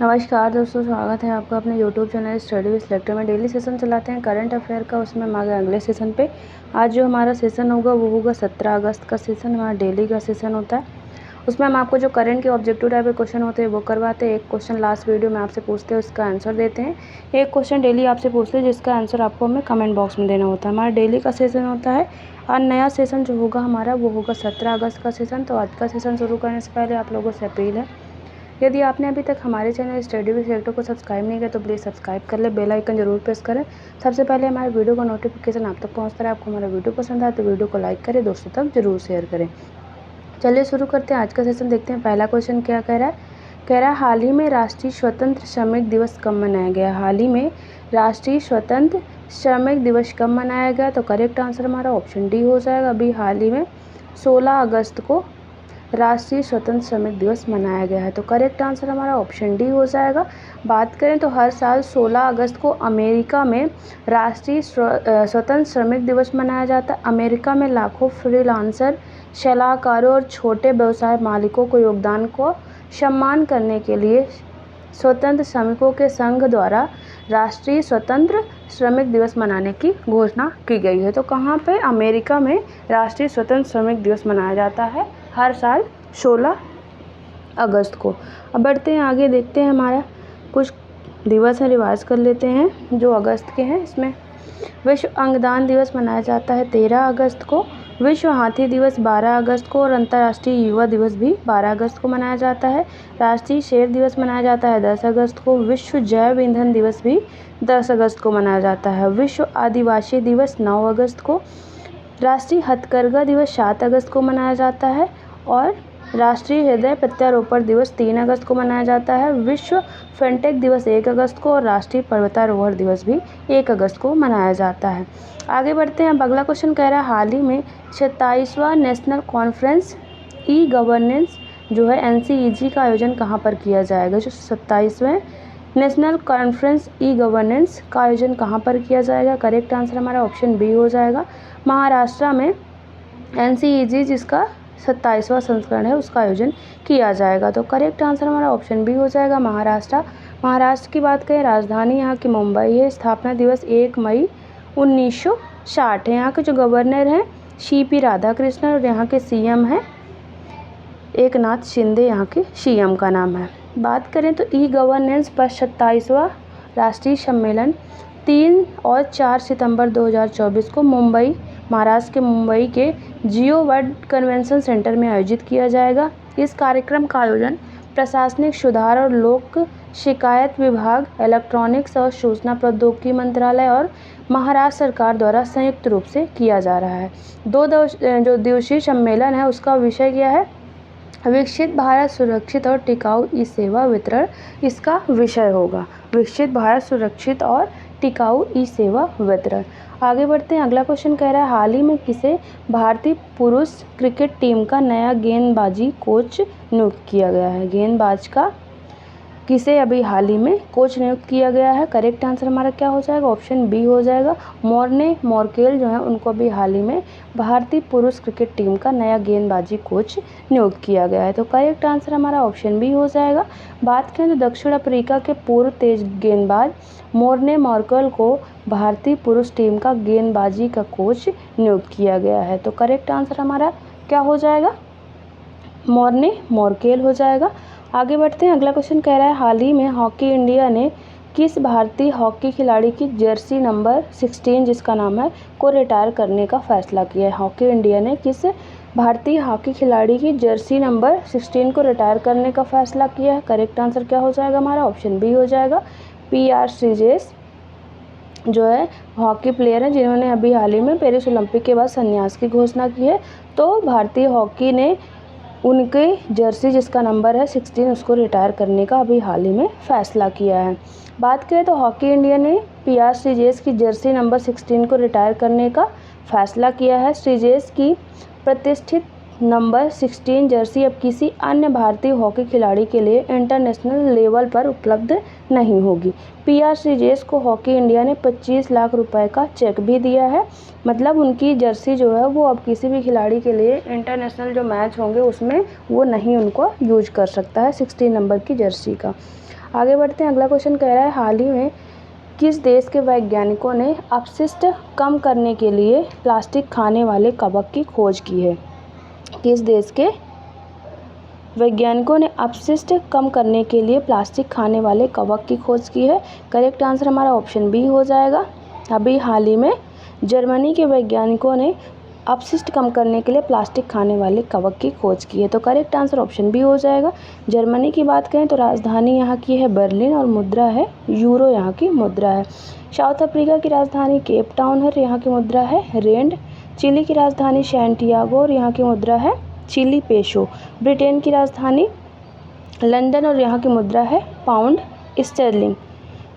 नमस्कार दोस्तों, स्वागत है आपका अपने YouTube channel study with selector में। डेली सेशन चलाते हैं करंट अफेयर का, उसमें हम आ गए अगले सेशन पे। आज जो हमारा सेशन होगा वो होगा 17 अगस्त का सेशन, हमारा डेली का सेशन होता है। उसमें हम आपको जो करंट के ऑब्जेक्टिव टाइप के क्वेश्चन होते हैं वो करवाते हैं। एक क्वेश्चन लास्ट वीडियो में आपसे पूछते हैं, उसका आंसर देते हैं। एक क्वेश्चन डेली आपसे पूछते हैं जिसका आंसर आपको हमें कमेंट बॉक्स में देना होता है। हमारा डेली का सेशन होता है और नया सेशन जो होगा हमारा वो होगा 17 अगस्त का सेशन। तो आज का सेशन शुरू करने से पहले आप लोगों से अपील है, यदि आपने अभी तक हमारे चैनल स्टडी विद सिलेक्टर को सब्सक्राइब नहीं किया तो प्लीज़ सब्सक्राइब कर ले, बेल आइकन जरूर प्रेस करें। सबसे पहले हमारे वीडियो का नोटिफिकेशन आप तक पहुंचता है। आपको हमारा वीडियो पसंद आए तो वीडियो को लाइक करें, दोस्तों तक जरूर शेयर करें। चलिए शुरू करते हैं आज का सेशन। देखते हैं पहला क्वेश्चन क्या कह रहा है। कह रहा है हाल ही में राष्ट्रीय स्वतंत्र श्रमिक दिवस कब मनाया गया। हाल ही में राष्ट्रीय स्वतंत्र श्रमिक दिवस कब मनाया गया। तो करेक्ट आंसर हमारा ऑप्शन डी हो जाएगा। अभी हाल ही में 16 अगस्त को राष्ट्रीय स्वतंत्र श्रमिक दिवस मनाया गया है। तो करेक्ट आंसर हमारा ऑप्शन डी हो जाएगा। बात करें तो हर साल 16 अगस्त को अमेरिका में राष्ट्रीय स्वतंत्र श्रमिक दिवस मनाया जाता है। अमेरिका में लाखों फ्रीलांसर, सलाहकारों और छोटे व्यवसाय मालिकों को योगदान को सम्मान करने के लिए स्वतंत्र श्रमिकों के संघ द्वारा राष्ट्रीय स्वतंत्र श्रमिक दिवस मनाने की घोषणा की गई है। तो कहाँ पे? अमेरिका में राष्ट्रीय स्वतंत्र श्रमिक दिवस मनाया जाता है हर साल 16 अगस्त को। अब बढ़ते हैं आगे, देखते हैं हमारा कुछ दिवस है, रिवाइज कर लेते हैं जो अगस्त के हैं। इसमें विश्व अंगदान दिवस मनाया जाता है 13 अगस्त को, विश्व हाथी दिवस 12 अगस्त को और अंतर्राष्ट्रीय युवा दिवस भी 12 अगस्त को मनाया जाता है। राष्ट्रीय शेर दिवस मनाया जाता है 10 अगस्त को, विश्व जैव ईंधन दिवस भी 10 अगस्त को मनाया जाता है। विश्व आदिवासी दिवस 9 अगस्त को, राष्ट्रीय हथकरघा दिवस 7 अगस्त को मनाया जाता है और राष्ट्रीय हृदय प्रत्यारोपण दिवस 3 अगस्त को मनाया जाता है। विश्व फिनटेक दिवस 1 अगस्त को और राष्ट्रीय पर्वतारोहण दिवस भी 1 अगस्त को मनाया जाता है। आगे बढ़ते हैं। अब अगला क्वेश्चन कह रहा है हाल ही में 27वां नेशनल कॉन्फ्रेंस ई गवर्नेंस जो है NCEG का आयोजन कहाँ पर किया जाएगा। जो 27वें नेशनल कॉन्फ्रेंस ई गवर्नेंस का आयोजन कहाँ पर किया जाएगा। करेक्ट आंसर हमारा ऑप्शन बी हो जाएगा। महाराष्ट्र में NCEG जिसका 27वां संस्करण है उसका आयोजन किया जाएगा। तो करेक्ट आंसर हमारा ऑप्शन बी हो जाएगा, महाराष्ट्र। महाराष्ट्र की बात करें, राजधानी यहाँ की मुंबई है। स्थापना दिवस 1 मई 1960 है। यहाँ के जो गवर्नर हैं CP राधाकृष्णन और यहाँ के CM हैं एकनाथ शिंदे, यहाँ के CM का नाम है। बात करें तो ई गवर्नेंस पर 27वां राष्ट्रीय सम्मेलन 3 और 4 सितंबर 2024 को मुंबई, महाराष्ट्र के मुंबई के जियो वर्ल्ड कन्वेंशन सेंटर में आयोजित किया जाएगा। इस कार्यक्रम का आयोजन प्रशासनिक सुधार और लोक शिकायत विभाग, इलेक्ट्रॉनिक्स और सूचना प्रौद्योगिकी मंत्रालय और महाराष्ट्र सरकार द्वारा संयुक्त रूप से किया जा रहा है। जो दिवसीय सम्मेलन है उसका विषय क्या है? विकसित भारत सुरक्षित और टिकाऊ ई सेवा वितरण इसका विषय होगा। विकसित भारत सुरक्षित और टिकाऊ ई सेवा वितरण। आगे बढ़ते हैं। अगला क्वेश्चन कह रहा है हाल ही में किसे भारतीय पुरुष क्रिकेट टीम का नया गेंदबाजी कोच नियुक्त किया गया है। गेंदबाज का किसे अभी हाल ही में कोच नियुक्त किया गया है। करेक्ट आंसर हमारा क्या हो जाएगा? ऑप्शन बी हो जाएगा। मोर्ने मोर्केल जो है उनको अभी हाल ही में भारतीय पुरुष क्रिकेट टीम का नया गेंदबाजी कोच नियुक्त किया गया है। तो करेक्ट आंसर हमारा ऑप्शन बी हो जाएगा। बात करें तो दक्षिण अफ्रीका के पूर्व तेज गेंदबाज मोर्ने मोर्केल को भारतीय पुरुष टीम का गेंदबाजी का कोच नियुक्त किया गया है। तो करेक्ट आंसर हमारा क्या हो जाएगा? मोर्ने मोर्केल हो जाएगा। आगे बढ़ते हैं। अगला क्वेश्चन कह रहा है हाल ही में हॉकी इंडिया ने किस भारतीय हॉकी खिलाड़ी की जर्सी नंबर 16 जिसका नाम है को रिटायर करने का फैसला किया है। हॉकी इंडिया ने किस भारतीय हॉकी खिलाड़ी की जर्सी नंबर 16 को रिटायर करने का फैसला किया है। करेक्ट आंसर क्या हो जाएगा हमारा? ऑप्शन बी हो जाएगा। PR श्रीजेश जो है हॉकी प्लेयर है जिन्होंने अभी हाल ही में पेरिस ओलंपिक के बाद संन्यास की घोषणा की है। तो भारतीय हॉकी ने उनके जर्सी जिसका नंबर है 16 उसको रिटायर करने का अभी हाल ही में फैसला किया है। बात करें तो हॉकी इंडिया ने PR श्रीजेश की जर्सी नंबर 16 को रिटायर करने का फैसला किया है। श्रीजेश की प्रतिष्ठित नंबर 16 जर्सी अब किसी अन्य भारतीय हॉकी खिलाड़ी के लिए इंटरनेशनल लेवल पर उपलब्ध नहीं होगी। PR श्रीजेश को हॉकी इंडिया ने 25 लाख रुपए का चेक भी दिया है। मतलब उनकी जर्सी जो है वो अब किसी भी खिलाड़ी के लिए इंटरनेशनल जो मैच होंगे उसमें वो नहीं उनको यूज कर सकता है 16 नंबर की जर्सी का। आगे बढ़ते हैं। अगला क्वेश्चन कह रहा है हाल ही में किस देश के वैज्ञानिकों ने अपशिष्ट कम करने के लिए प्लास्टिक खाने वाले कवक की खोज की है? किस देश के वैज्ञानिकों ने अपशिष्ट कम करने के लिए प्लास्टिक खाने वाले कवक की खोज की है? करेक्ट आंसर हमारा ऑप्शन बी हो जाएगा। अभी हाल ही में जर्मनी के वैज्ञानिकों ने अपशिष्ट कम करने के लिए प्लास्टिक खाने वाले कवक की खोज की है, तो करेक्ट आंसर ऑप्शन बी हो जाएगा। जर्मनी की बात करें तो राजधानी यहाँ की है बर्लिन और मुद्रा है यूरो, यहाँ की मुद्रा है। साउथ अफ्रीका की राजधानी केप टाउन है, यहाँ की मुद्रा है रेंड। चिली की राजधानी सैंटियागो और यहाँ की मुद्रा है चिली पेसो। ब्रिटेन की राजधानी लंदन और यहाँ की मुद्रा है पाउंड स्टर्लिंग।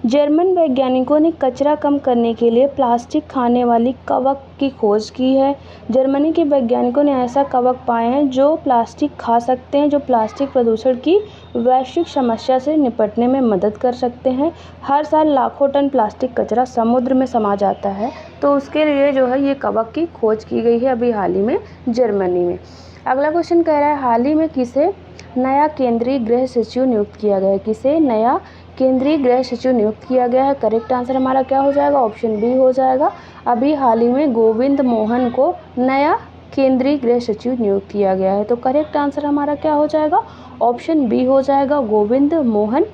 जर्मन वैज्ञानिकों ने कचरा कम करने के लिए प्लास्टिक खाने वाली कवक की खोज की है। जर्मनी के वैज्ञानिकों ने ऐसा कवक पाए हैं जो प्लास्टिक खा सकते हैं, जो प्लास्टिक प्रदूषण की वैश्विक समस्या से निपटने में मदद कर सकते हैं। हर साल लाखों टन प्लास्टिक कचरा समुद्र में समा जाता है, तो उसके लिए जो है ये कवक की खोज की गई है अभी हाल ही में जर्मनी में। अगला क्वेश्चन कह रहा है हाल ही में किसे नया केंद्रीय गृह सचिव नियुक्त किया गया है? किसे नया केंद्रीय गृह सचिव नियुक्त किया गया है? करेक्ट आंसर हमारा क्या हो जाएगा? ऑप्शन बी हो जाएगा। अभी हाल ही में गोविंद मोहन को नया केंद्रीय गृह सचिव नियुक्त किया गया है, तो करेक्ट आंसर हमारा क्या हो जाएगा? ऑप्शन बी हो जाएगा, गोविंद मोहन।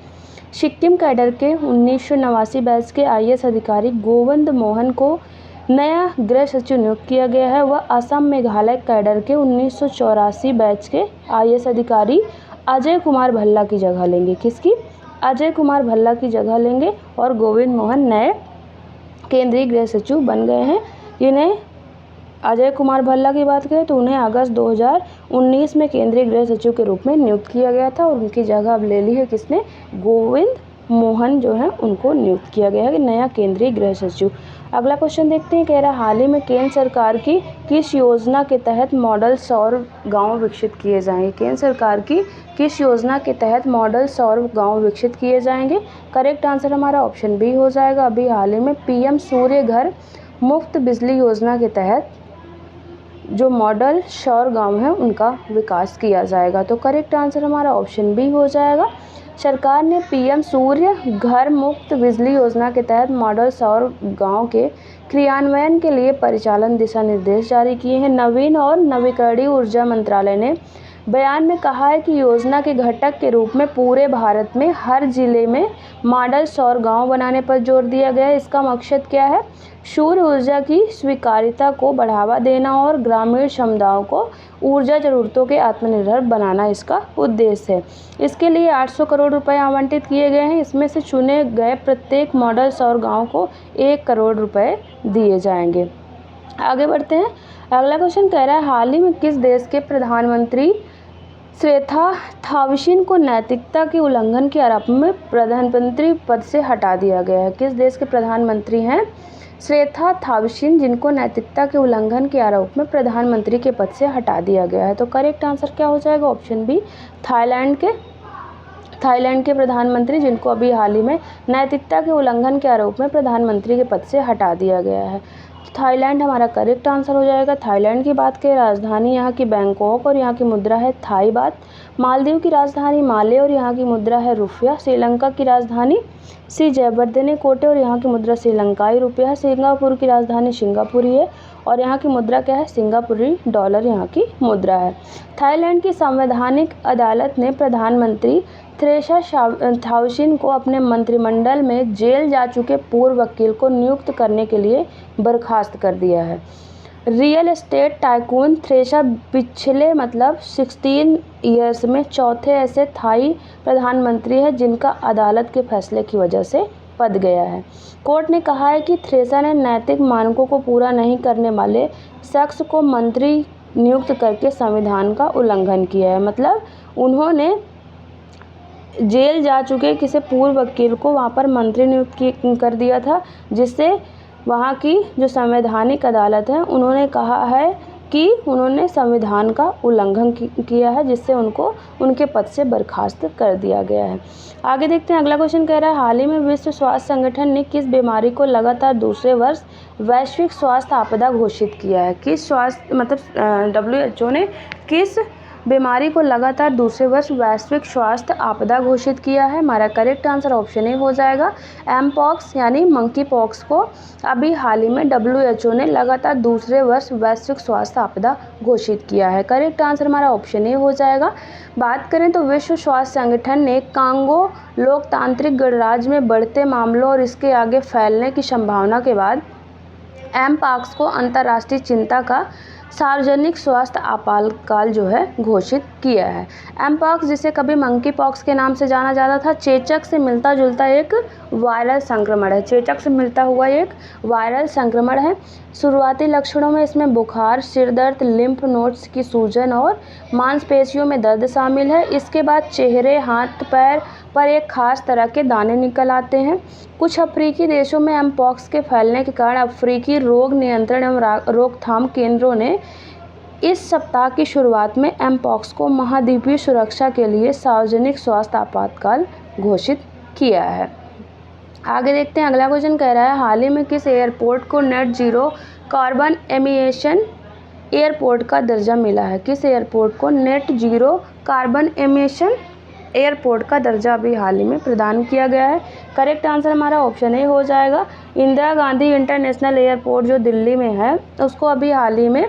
सिक्किम कैडर के 1989 बैच के IAS अधिकारी गोविंद मोहन को नया गृह सचिव नियुक्त किया गया है। वह असम मेघालय कैडर के 1984 बैच के IAS अधिकारी अजय कुमार भल्ला की जगह लेंगे। किसकी? अजय कुमार भल्ला की जगह लेंगे और गोविंद मोहन नए केंद्रीय गृह सचिव बन गए हैं। इन्हें अजय कुमार भल्ला की बात करें तो उन्हें अगस्त 2019 में केंद्रीय गृह सचिव के रूप में नियुक्त किया गया था और उनकी जगह अब ले ली है किसने? गोविंद मोहन जो है उनको नियुक्त किया गया है नया केंद्रीय गृह सचिव। अगला क्वेश्चन देखते हैं। कह रहा है हाल ही में केंद्र सरकार की किस योजना के तहत मॉडल सौर गांव विकसित किए जाएंगे? केंद्र सरकार की किस योजना के तहत मॉडल सौर गांव विकसित किए जाएंगे? करेक्ट आंसर हमारा ऑप्शन बी हो जाएगा। अभी हाल ही में PM सूर्य घर मुफ्त बिजली योजना के तहत जो मॉडल सौर गांव है उनका विकास किया जाएगा, तो करेक्ट आंसर हमारा ऑप्शन बी हो जाएगा। सरकार ने PM सूर्य घर मुफ्त बिजली योजना के तहत मॉडल सौर गांव के क्रियान्वयन के लिए परिचालन दिशा निर्देश जारी किए हैं। नवीन और नवीकरणीय ऊर्जा मंत्रालय ने बयान में कहा है कि योजना के घटक के रूप में पूरे भारत में हर जिले में मॉडल सौर गांव बनाने पर जोर दिया गया है। इसका मकसद क्या है? सौर ऊर्जा की स्वीकार्यता को बढ़ावा देना और ग्रामीण समुदायों को ऊर्जा जरूरतों के आत्मनिर्भर बनाना इसका उद्देश्य है। इसके लिए 800 करोड़ रुपए आवंटित किए गए हैं। इसमें से चुने गए प्रत्येक मॉडल सौर गांव को 1 करोड़ रुपए दिए जाएंगे। आगे बढ़ते हैं। अगला क्वेश्चन कह रहा है हाल ही में किस देश के प्रधानमंत्री श्रेथा थाविसिन को नैतिकता के उल्लंघन के आरोप में प्रधानमंत्री पद से हटा दिया गया है? किस देश के प्रधानमंत्री हैं श्रेथा थाविसिन, जिनको नैतिकता के उल्लंघन के आरोप में प्रधानमंत्री के पद से हटा दिया गया है? तो करेक्ट आंसर क्या हो जाएगा? ऑप्शन बी, थाईलैंड के प्रधानमंत्री, जिनको अभी हाल ही में नैतिकता के उल्लंघन के आरोप में प्रधानमंत्री के पद से हटा दिया गया है। थाईलैंड हमारा करेक्ट आंसर हो जाएगा। थाईलैंड की बात करें, राजधानी यहाँ की बैंकॉक और यहाँ की मुद्रा है थाई बात। मालदीव की राजधानी माले और यहाँ की मुद्रा है रुपया। श्रीलंका की राजधानी श्री जयवर्धने कोटे और यहाँ की मुद्रा श्रीलंकाई रुपया है। सिंगापुर की राजधानी सिंगापुरी है और यहाँ की मुद्रा क्या है? सिंगापुरी डॉलर यहाँ की मुद्रा है। थाईलैंड की संवैधानिक अदालत ने प्रधानमंत्री थ्रेसा थाविसिन को अपने मंत्रिमंडल में जेल जा चुके पूर्व वकील को नियुक्त करने के लिए बर्खास्त कर दिया है। रियल एस्टेट टाइकून थ्रेसा पिछले 16 ईयर्स में चौथे ऐसे थाई प्रधानमंत्री है जिनका अदालत के फैसले की वजह से पद गया है। कोर्ट ने कहा है कि थ्रेसा ने नैतिक मानकों को पूरा नहीं करने वाले शख्स को मंत्री नियुक्त करके संविधान का उल्लंघन किया है। मतलब उन्होंने जेल जा चुके किसी पूर्व वकील को वहाँ पर मंत्री नियुक्त कर दिया था, जिससे वहाँ की जो संवैधानिक अदालत है उन्होंने कहा है कि उन्होंने संविधान का उल्लंघन किया है, जिससे उनको उनके पद से बर्खास्त कर दिया गया है। आगे देखते हैं। अगला क्वेश्चन कह रहा है हाल ही में विश्व स्वास्थ्य संगठन ने किस बीमारी को लगातार दूसरे वर्ष वैश्विक स्वास्थ्य आपदा घोषित किया है? किस WHO ने किस बीमारी को लगातार दूसरे वर्ष वैश्विक स्वास्थ्य आपदा घोषित किया है? हमारा करेक्ट आंसर ऑप्शन ए हो जाएगा। एम पॉक्स यानी मंकी पॉक्स को अभी हाल ही में WHO ने लगातार दूसरे वर्ष वैश्विक स्वास्थ्य आपदा घोषित किया है। करेक्ट आंसर हमारा ऑप्शन ए हो जाएगा। बात करें तो विश्व स्वास्थ्य संगठन ने कांगो लोकतांत्रिक गणराज्य में बढ़ते मामलों और इसके आगे फैलने की संभावना के बाद एम पॉक्स को अंतर्राष्ट्रीय चिंता का सार्वजनिक स्वास्थ्य आपातकाल जो है घोषित किया है। एम पॉक्स, जिसे कभी मंकी पॉक्स के नाम से जाना जाता था, चेचक से मिलता जुलता एक वायरल संक्रमण है। चेचक से मिलता हुआ एक वायरल संक्रमण है। शुरुआती लक्षणों में इसमें बुखार, सिर दर्द, लिम्फ नोड्स की सूजन और मांसपेशियों में दर्द शामिल है। इसके बाद चेहरे, हाथ, पैर पर एक खास तरह के दाने निकल आते हैं। कुछ अफ्रीकी देशों में एम पॉक्स के फैलने के कारण अफ्रीकी रोग नियंत्रण एवं रोकथाम केंद्रों ने इस सप्ताह की शुरुआत में एम पॉक्स को महाद्वीपीय सुरक्षा के लिए सार्वजनिक स्वास्थ्य आपातकाल घोषित किया है। आगे देखते हैं, अगला क्वेश्चन कह रहा है, हाल ही में किस एयरपोर्ट को net zero carbon emission airport का दर्जा मिला है? किस एयरपोर्ट को net zero carbon emission airport का दर्जा अभी हाल ही में प्रदान किया गया है? करेक्ट आंसर हमारा ऑप्शन ए हो जाएगा। इंदिरा गांधी इंटरनेशनल एयरपोर्ट जो दिल्ली में है, उसको अभी हाल ही में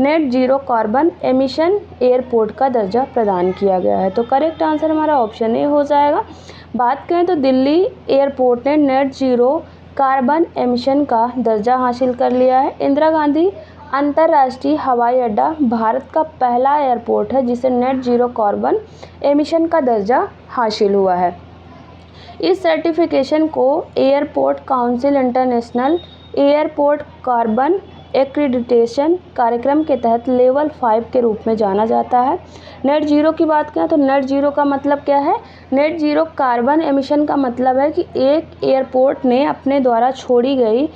net zero carbon emission airport का दर्जा प्रदान किया गया है। तो करेक्ट आंसर हमारा ऑप्शन ए हो जाएगा। बात करें तो दिल्ली एयरपोर्ट ने नेट जीरो कार्बन एमिशन का दर्जा हासिल कर लिया है। इंदिरा गांधी अंतर्राष्ट्रीय हवाई अड्डा भारत का पहला एयरपोर्ट है जिसे नेट जीरो कार्बन एमिशन का दर्जा हासिल हुआ है। इस सर्टिफिकेशन को airport council international airport carbon accreditation कार्यक्रम के तहत लेवल 5 के रूप में जाना जाता है। नेट जीरो की बात करें तो नेट जीरो का मतलब क्या है? नेट जीरो कार्बन एमिशन का मतलब है कि एक एयरपोर्ट ने अपने द्वारा छोड़ी गई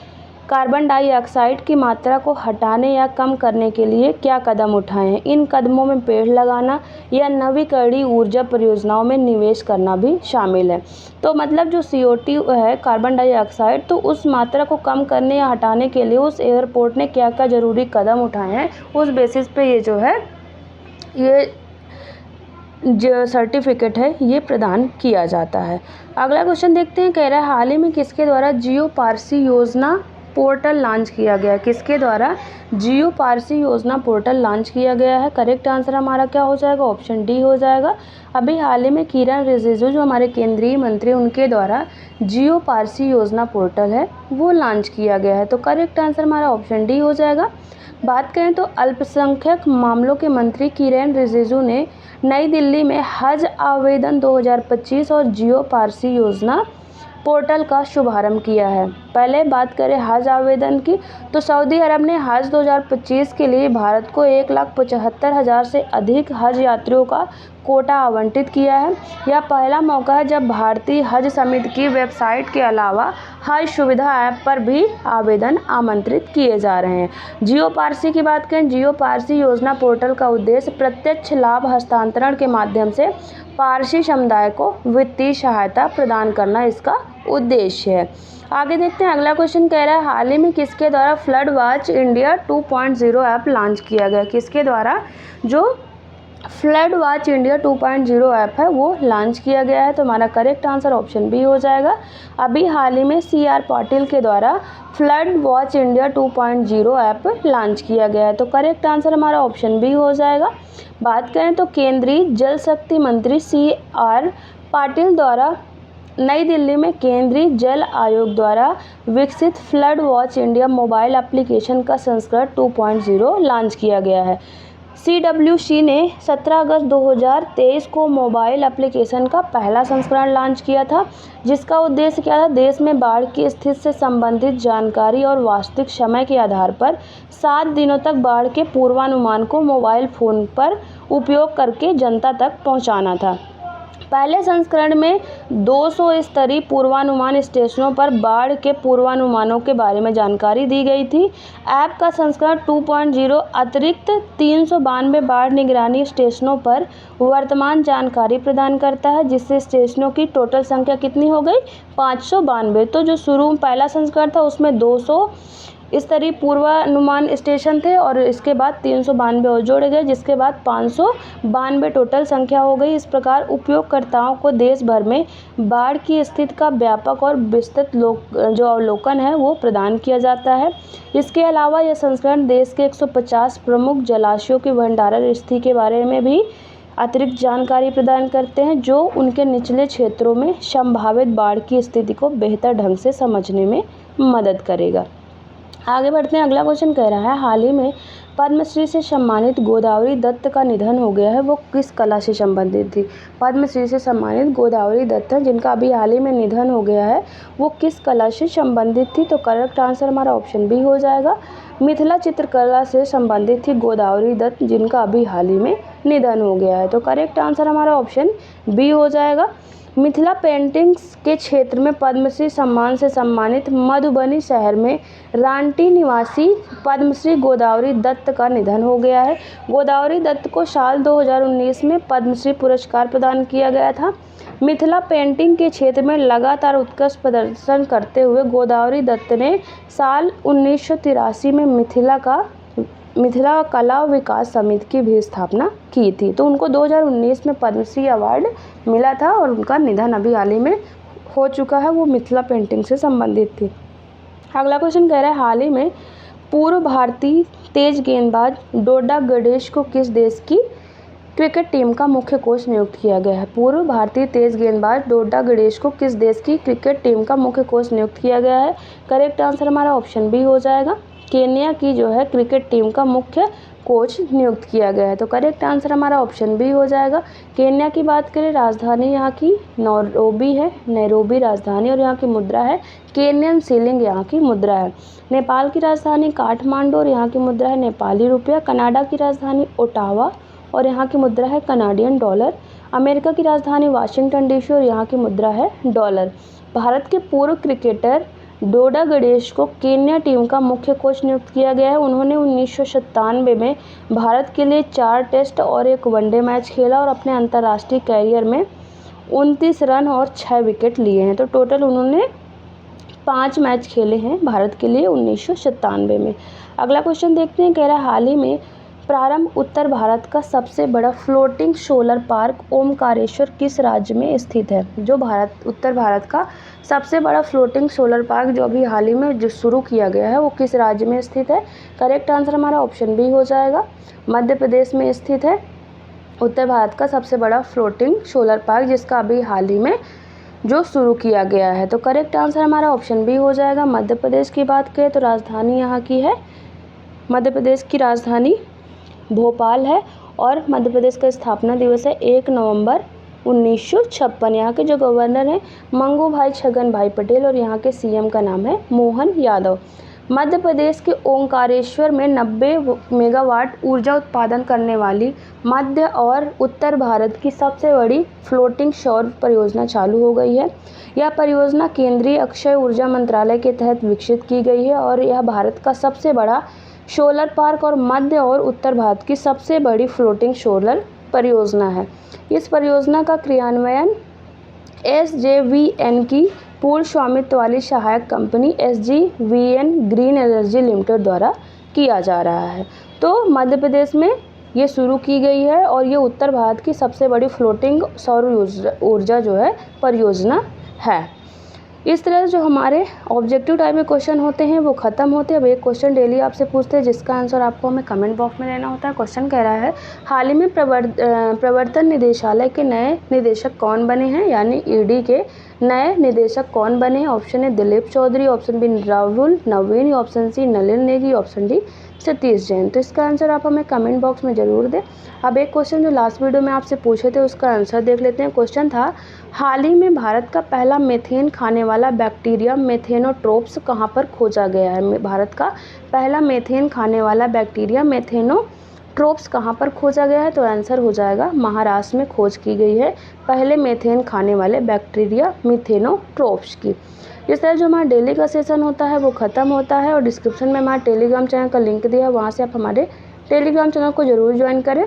कार्बन डाइऑक्साइड की मात्रा को हटाने या कम करने के लिए क्या कदम उठाए हैं। इन कदमों में पेड़ लगाना या नवीकरणीय ऊर्जा परियोजनाओं में निवेश करना भी शामिल है। तो मतलब जो CO2 है, कार्बन डाइऑक्साइड, तो उस मात्रा को कम करने या हटाने के लिए उस एयरपोर्ट ने क्या क्या ज़रूरी कदम उठाए हैं, उस बेसिस पे ये जो है ये जो सर्टिफिकेट है ये प्रदान किया जाता है। अगला क्वेश्चन देखते हैं, कह रहा है, हाल ही में किसके द्वारा जियो पारसी योजना पोर्टल लॉन्च किया गया? किसके द्वारा जियो पारसी योजना पोर्टल लॉन्च किया गया है? करेक्ट आंसर हमारा क्या हो जाएगा? ऑप्शन डी हो जाएगा। अभी हाल ही में किरण रिजिजू जो हमारे केंद्रीय मंत्री, उनके द्वारा जियो पारसी योजना पोर्टल है वो लॉन्च किया गया है। तो करेक्ट आंसर हमारा ऑप्शन डी हो जाएगा। बात करें तो अल्पसंख्यक मामलों के मंत्री किरण रिजिजू ने नई दिल्ली में हज आवेदन 2025 और जियो पारसी योजना पोर्टल का शुभारंभ किया है। पहले बात करें हज आवेदन की, तो सऊदी अरब ने हज 2025 के लिए भारत को 1,75,000 से अधिक हज यात्रियों का कोटा आवंटित किया है। यह पहला मौका है जब भारतीय हज समिति की वेबसाइट के अलावा हज सुविधा ऐप पर भी आवेदन आमंत्रित किए जा रहे हैं। जियो पारसी की बात करें, जियो पारसी योजना पोर्टल का उद्देश्य प्रत्यक्ष लाभ हस्तांतरण के माध्यम से पारसी समुदाय को वित्तीय सहायता प्रदान करना इसका उद्देश्य है। आगे देखते हैं, अगला क्वेश्चन कह रहा है, हाल ही में किसके द्वारा flood watch India 2.0 app launch किया गया? किसके द्वारा जो फ्लड वॉच इंडिया 2.0 ऐप है वो लॉन्च किया गया है? तो हमारा करेक्ट आंसर ऑप्शन बी हो जाएगा। अभी हाल ही में CR पाटिल के द्वारा flood watch India 2.0 app launch किया गया है। तो करेक्ट आंसर हमारा ऑप्शन बी हो जाएगा। बात करें तो केंद्रीय जल शक्ति मंत्री CR पाटिल द्वारा नई दिल्ली में केंद्रीय जल आयोग द्वारा विकसित flood watch India mobile application का संस्करण 2.0 लॉन्च किया गया है। CWC ने 17 अगस्त 2023 को मोबाइल एप्लीकेशन का पहला संस्करण लॉन्च किया था, जिसका उद्देश्य क्या था? देश में बाढ़ की स्थिति से संबंधित जानकारी और वास्तविक समय के आधार पर 7 दिनों तक बाढ़ के पूर्वानुमान को मोबाइल फ़ोन पर उपयोग करके जनता तक पहुंचाना था। पहले संस्करण में 200 स्तरीय पूर्वानुमान स्टेशनों पर बाढ़ के पूर्वानुमानों के बारे में जानकारी दी गई थी। ऐप का संस्करण 2.0 अतिरिक्त 392 बाढ़ निगरानी स्टेशनों पर वर्तमान जानकारी प्रदान करता है, जिससे स्टेशनों की टोटल संख्या कितनी हो गई? 592। तो जो शुरू में पहला संस्करण था उसमें 200 स्तरीय पूर्वानुमान स्टेशन थे और इसके बाद 392 और जोड़े गए, जिसके बाद 592 टोटल संख्या हो गई। इस प्रकार उपयोगकर्ताओं को देश भर में बाढ़ की स्थिति का व्यापक और विस्तृत जो अवलोकन है वो प्रदान किया जाता है। इसके अलावा यह संस्करण देश के 150 प्रमुख जलाशयों की भंडारण स्थिति के बारे में भी अतिरिक्त जानकारी प्रदान करते हैं, जो उनके निचले क्षेत्रों में संभावित बाढ़ की स्थिति को बेहतर ढंग से समझने में मदद करेगा। आगे बढ़ते हैं। अगला क्वेश्चन कह रहा है, हाल ही में पद्मश्री से सम्मानित गोदावरी दत्त का निधन हो गया है, वो किस कला से संबंधित थी? पद्मश्री से सम्मानित गोदावरी दत्त हैं, जिनका अभी हाल ही में निधन हो गया है, वो किस कला से संबंधित थी? तो करेक्ट आंसर हमारा ऑप्शन बी हो जाएगा, मिथिला चित्रकला से संबंधित थी गोदावरी दत्त, जिनका अभी हाल ही में निधन हो गया है। तो करेक्ट आंसर हमारा ऑप्शन बी हो जाएगा। मिथिला पेंटिंग्स के क्षेत्र में पद्मश्री सम्मान से सम्मानित मधुबनी शहर में रांटी निवासी पद्मश्री गोदावरी दत्त का निधन हो गया है। गोदावरी दत्त को साल 2019 में पद्मश्री पुरस्कार प्रदान किया गया था। मिथिला पेंटिंग के क्षेत्र में लगातार उत्कृष्ट प्रदर्शन करते हुए गोदावरी दत्त ने साल 1983 में मिथिला कला विकास समिति की भी स्थापना की थी। तो उनको 2019 में पद्मश्री अवार्ड मिला था और उनका निधन अभी हाल ही में हो चुका है, वो मिथिला पेंटिंग से संबंधित थी। अगला क्वेश्चन कह रहा है, हाल ही में पूर्व भारतीय तेज गेंदबाज डोडा गणेश को किस देश की क्रिकेट टीम का मुख्य कोच नियुक्त किया गया है? पूर्व भारतीय तेज गेंदबाज डोडा गणेश को किस देश की क्रिकेट टीम का मुख्य कोच नियुक्त किया गया है? करेक्ट आंसर हमारा ऑप्शन बी हो जाएगा, केन्या की जो है क्रिकेट टीम का मुख्य कोच नियुक्त किया गया है। तो करेक्ट आंसर हमारा ऑप्शन बी हो जाएगा। केन्या की बात करें, राजधानी यहाँ की नैरोबी है, नैरोबी राजधानी, और यहाँ की मुद्रा है केन्यन शिलिंग, यहाँ की मुद्रा है। नेपाल की राजधानी काठमांडू और यहाँ की मुद्रा है नेपाली रुपया। कनाडा की राजधानी ओटावा और यहाँ की मुद्रा है कनाडियन डॉलर। अमेरिका की राजधानी वाशिंगटन डीसी और यहाँ की मुद्रा है डॉलर। भारत के पूर्व क्रिकेटर डोडा गणेश को केन्या टीम का मुख्य कोच नियुक्त किया गया है। उन्होंने 1997 में भारत के लिए 4 टेस्ट और 1 वनडे मैच खेला और अपने अंतर्राष्ट्रीय कैरियर में 29 रन और 6 विकेट लिए हैं। तो टोटल उन्होंने 5 मैच खेले हैं भारत के लिए 1997 में। अगला क्वेश्चन देखते हैं, कह रहा है हाल ही में प्रारंभ उत्तर भारत का सबसे बड़ा फ्लोटिंग सोलर पार्क ओमकारेश्वर किस राज्य में स्थित है? जो उत्तर भारत का सबसे बड़ा फ्लोटिंग सोलर पार्क जो अभी हाल ही में जो शुरू किया गया है वो किस राज्य में स्थित है? करेक्ट आंसर हमारा ऑप्शन बी हो जाएगा, मध्य प्रदेश में स्थित है उत्तर भारत का सबसे बड़ा फ्लोटिंग सोलर पार्क, जिसका अभी हाल ही में जो शुरू किया गया है। तो करेक्ट आंसर हमारा ऑप्शन बी हो जाएगा। मध्य प्रदेश की बात करें तो राजधानी यहाँ की है, मध्य प्रदेश की राजधानी भोपाल है और मध्य प्रदेश का स्थापना दिवस है 1 नवंबर 1956। यहाँ के जो गवर्नर हैं मंगू भाई छगन भाई पटेल और यहाँ के सीएम का नाम है मोहन यादव। मध्य प्रदेश के ओंकारेश्वर में 90 मेगावाट ऊर्जा उत्पादन करने वाली मध्य और उत्तर भारत की सबसे बड़ी फ्लोटिंग सौर परियोजना चालू हो गई है। यह परियोजना केंद्रीय अक्षय ऊर्जा मंत्रालय के तहत विकसित की गई है और यह भारत का सबसे बड़ा सोलर पार्क और मध्य और उत्तर भारत की सबसे बड़ी फ्लोटिंग सोलर परियोजना है। इस परियोजना का क्रियान्वयन SJVN की पूर्ण स्वामित्व वाली सहायक company SJVN green energy limited द्वारा किया जा रहा है। तो मध्य प्रदेश में ये शुरू की गई है और ये उत्तर भारत की सबसे बड़ी फ्लोटिंग सौर ऊर्जा जो है परियोजना है। इस तरह से जो हमारे ऑब्जेक्टिव टाइप के क्वेश्चन होते हैं वो ख़त्म होते हैं। अब एक क्वेश्चन डेली आपसे पूछते हैं जिसका आंसर आपको हमें कमेंट बॉक्स में देना होता है। क्वेश्चन कह रहा है हाल ही में प्रवर्तन निदेशालय के नए निदेशक कौन बने हैं, यानी ED के नए निदेशक कौन बने हैं? Option A Dilip Chaudhary, option B Rahul Naveen, option C Nalin Negi, option D Satish Jain. तो इसका आंसर आप हमें कमेंट बॉक्स में ज़रूर दें। अब एक क्वेश्चन जो लास्ट वीडियो में आपसे पूछे थे उसका आंसर देख लेते हैं। क्वेश्चन था हाल ही में भारत का पहला मीथेन खाने वाला बैक्टीरिया मेथेनोट्रोप्स कहाँ पर खोजा गया है? भारत का पहला मीथेन खाने वाला बैक्टीरिया मेथेनोट्रोप्स कहाँ पर खोजा गया है? तो आंसर हो जाएगा महाराष्ट्र में खोज की गई है पहले मीथेन खाने वाले बैक्टीरिया मेथेनोट्रोप्स की। इस तरह जो हमारा डेली का सेशन होता है वो ख़त्म होता है और डिस्क्रिप्शन में हमारे टेलीग्राम चैनल का लिंक दिया है, वहाँ से आप हमारे टेलीग्राम चैनल को ज़रूर ज्वाइन करें।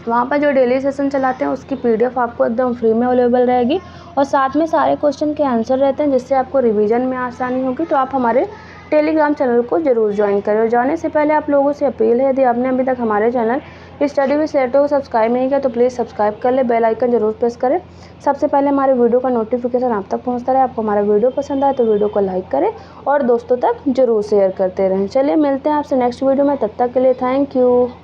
वहाँ पर जो डेली सेशन चलाते हैं उसकी PDF आपको एकदम फ्री में अवेलेबल रहेगी और साथ में सारे क्वेश्चन के आंसर रहते हैं जिससे आपको रिवीजन में आसानी होगी। तो आप हमारे टेलीग्राम चैनल को ज़रूर ज्वाइन करें। और जाने से पहले आप लोगों से अपील है, यदि आपने अभी तक हमारे चैनल स्टडी विद लेटर को सब्सक्राइब नहीं किया तो प्लीज़ सब्सक्राइब कर ले, बेल आइकन जरूर प्रेस करें। सबसे पहले हमारे वीडियो का नोटिफिकेशन आप तक पहुंचता रहे। आपको हमारा वीडियो पसंद आए तो वीडियो को लाइक करें और दोस्तों तक जरूर शेयर करते रहें। चलिए मिलते हैं आपसे नेक्स्ट वीडियो में, तब तक के लिए थैंक यू।